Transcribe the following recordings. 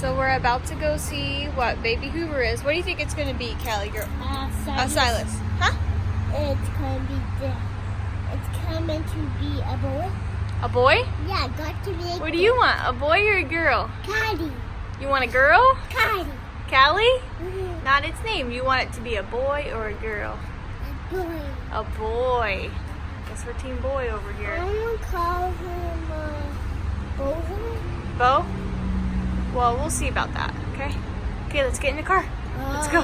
So we're about to go see what baby Hoover is. What do you think it's going to be, Callie girl? Silas. Huh? It's going to be it's coming to be a boy. A boy? Yeah, got to be a What do you want? A boy or a girl? Callie. You want a girl? Callie. Callie? Mm-hmm. Not its name. You want it to be a boy or a girl? A boy. A boy. Guess we're team boy over here. I'm going to call him Hoover. Bo? Well, we'll see about that, okay? Okay, let's get in the car. Let's go.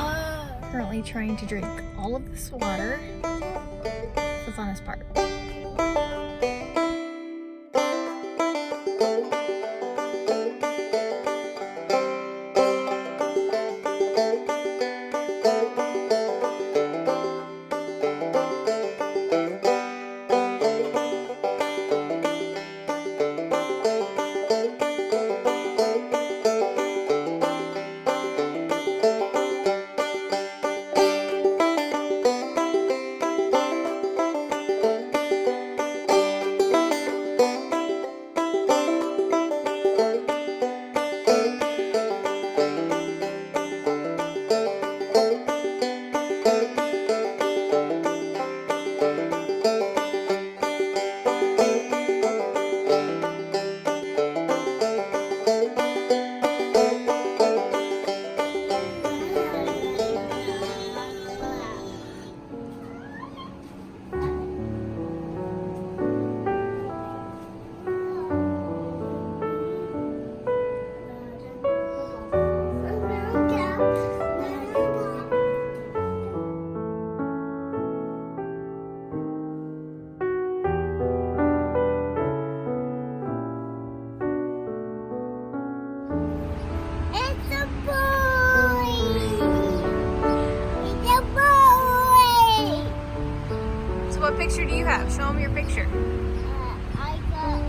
Currently trying to drink all of this water. That's the funnest part. What picture do you have? Show them your picture. I got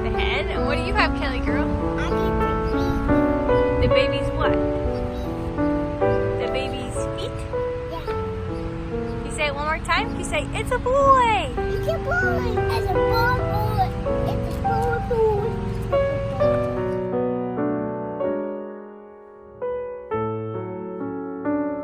The head? And what do you have, Kelly girl? I need The baby's what? The baby's feet? yeah. Can you say it one more time? Can you say, it's a boy? It's a boy.